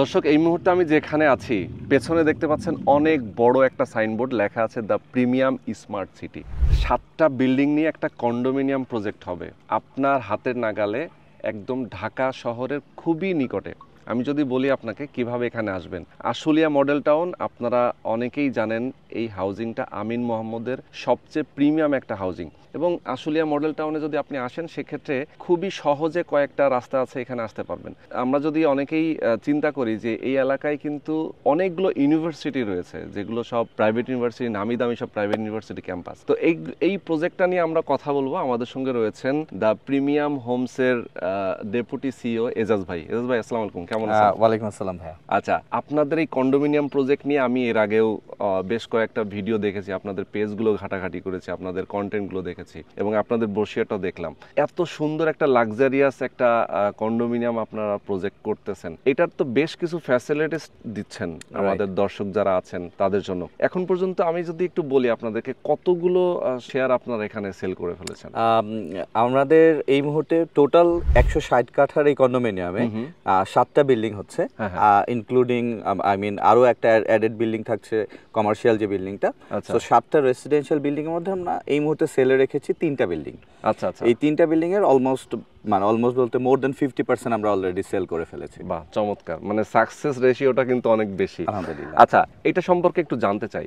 দর্শক, এই মুহূর্তে আমি যেখানে আছি পেছনে দেখতে পাচ্ছেন অনেক বড় একটা সাইনবোর্ড, লেখা আছে দ্য প্রিমিয়াম স্মার্ট সিটি। 7টা বিল্ডিং নিয়ে একটা কন্ডোমিনিয়াম প্রজেক্ট হবে আপনার হাতের নাগালে, একদম ঢাকা শহরের খুবই নিকটে। আমি যদি বলি আপনাকে কিভাবে এখানে আসবেন, আশুলিয়া মডেল টাউন, আপনারা অনেকেই জানেন এই হাউজিংটা আমিন মোহাম্মদের সবচেয়ে প্রিমিয়াম একটা হাউজিং। এবং আশুলিয়া মডেল টাউনে যদি আপনি আসেন সেক্ষেত্রে খুবই সহজে কয়েকটা রাস্তা আছে, এখানে আসতে পারবেন। আমরা যদি অনেকেই চিন্তা করি যে এই এলাকায় কিন্তু অনেকগুলো ইউনিভার্সিটি রয়েছে, যেগুলো সব প্রাইভেট ইউনিভার্সিটি, নামি দামি সব প্রাইভেট ইউনিভার্সিটি ক্যাম্পাস। তো এই প্রজেক্টটা নিয়ে আমরা কথা বলবো। আমাদের সঙ্গে রয়েছেন দ্য প্রিমিয়াম হোমসের ডেপুটি সিইও এজাজ ভাই। এজাজ ভাই, আসসালামু আলাইকুম, কেমন আছেন? ওয়ালাইকুম আসসালাম ভাইয়া। আচ্ছা, আপনাদের এই কন্ডোমিনিয়াম প্রজেক্ট নিয়ে আমি এর আগেও বেশ কয়েকটা ভিডিও দেখেছি, আপনাদের পেজগুলো ঘাটাঘাটি করেছি, আপনাদের কন্টেন্টগুলো দেখেছি এবং আপনাদের ব্রোশিয়ারটাও দেখলাম। এত সুন্দর একটা লাক্সারিয়াস একটা কন্ডোমিনিয়াম আপনারা প্রজেক্ট করতেছেন, এটার তো বেশ কিছু ফ্যাসিলিটিস দিচ্ছেন আমাদের দর্শক যারা আছেন তাদের জন্য। এখন পর্যন্ত আমি যদি একটু বলি আপনাদেরকে, কতগুলো শেয়ার আপনারা এখানে সেল করে ফেলেছেন? আমাদের এই মুহূর্তে টোটাল 160 কাঠার এই কন্ডোমিনিয়ামে 7টা বিল্ডিং হচ্ছে, ইনক্লুডিং আরো একটা অ্যাডেড বিল্ডিং থাকছে, কমার্শিয়াল যে বিল্ডিংটা। তো 7টা রেসিডেন্সিয়াল বিল্ডিং এর মধ্যে আমরা এই মুহূর্তে সেলে রেখেছি 3টা বিল্ডিং। আচ্ছা আচ্ছা, এই 3টা বিল্ডিং এর অলমোস্ট বলতে মোর দেন 50% আমরা অলরেডি সেল করে ফেলেছি। বাহ, চমৎকার। মানে সাকসেস রেশিওটা কিন্তু অনেক বেশি, আলহামদুলিল্লাহ। আচ্ছা, এটা সম্পর্কে একটু জানতে চাই।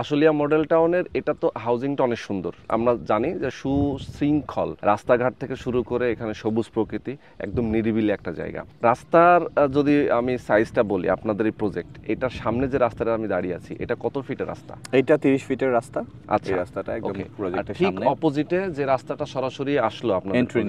আশুলিয়া মডেল টাউনের এটা তো হাউজিংটা অনেক সুন্দর, আমরা জানি যে সুশৃঙ্খল, রাস্তাঘাট থেকে শুরু করে এখানে সবুজ প্রকৃতি, একদম নিরিবিলি একটা জায়গা। রাস্তার যদি আমি সাইজটা বলি, আপনাদের এই প্রজেক্ট, এটার সামনে যে রাস্তাটা আমি দাঁড়িয়ে আছি, এটা কত ফিটের রাস্তা? এটা 30 ফিটের রাস্তা। আচ্ছা, এই রাস্তাটা একদম প্রজেক্টের ঠিক সামনে, অপোজিটে যে রাস্তাটা সরাসরি আসলো আপনার এন্ট্রি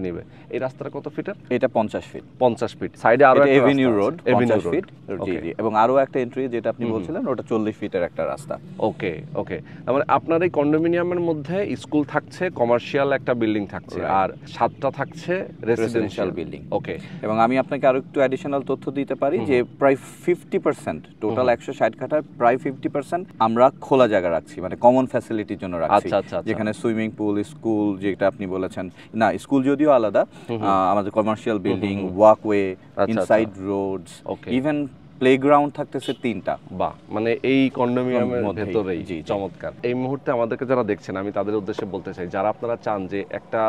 নিবে, এই রাস্তাটা কত ফিটের? এটা 50 ফিট। 50 ফিট। সাইডে আরো একটা এভিনিউ রোড 50 ফিট। জি জি, এবং আরো একটা এন্ট্রি যেটা আপনি বলছিলেন, ওটা 40 ফিটের একটা রাস্তা। ওকে ওকে, মানে আপনার এই কন্ডোমিনিয়ামের মধ্যে স্কুল থাকছে, কমার্শিয়াল একটা বিল্ডিং থাকছে, আর 7টা থাকছে রেসিডেন্সিয়াল বিল্ডিং। ওকে, এবং আমি আপনাকে আরো একটু অ্যাডিশনাল তথ্য দিতে পারি যে প্রায় 50%, টোটাল 160 কাঠার প্রায় 50% আমরা খোলা জায়গা রাখছি, মানে কমন ফ্যাসিলিটির জন্য রাখছি। যেখানে সুইমিং পুল, স্কুল যেটা আপনি বলেছেন, না স্কুল যদিও আলাদা, আমাদের commercial building, walkway, inside roads, even playground থাকতেছে 3টা। বাহ, মানে এই কন্ডোমিনিয়ামের ভেতরেই। চমৎকার। এই মুহূর্তে আমাদেরকে যারা দেখছেন, আমি তাদের উদ্দেশ্যে বলতে চাই, যারা আপনারা চান যে একটা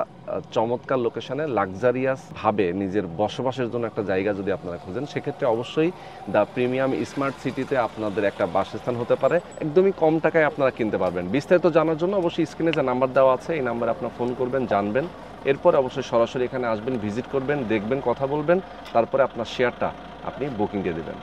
চমৎকার লোকেশনে লাক্সারিয়াস ভাবে নিজের বসবাসের জন্য একটা জায়গা যদি আপনারা খুঁজেন, সেক্ষেত্রে অবশ্যই দ্য প্রিমিয়াম স্মার্ট সিটিতে আপনাদের একটা বাসস্থান হতে পারে। একদমই কম টাকায় আপনারা কিনতে পারবেন। বিস্তারিত জানার জন্য অবশ্যই স্ক্রিনে যে নাম্বার দেওয়া আছে, এই নাম্বারে আপনারা ফোন করবেন, জানবেন। এরপর অবশ্যই সরাসরি এখানে আসবেন, ভিজিট করবেন, দেখবেন, কথা বলবেন, তারপরে আপনার শেয়ারটা আপনি বুকিং দিয়ে দেবেন।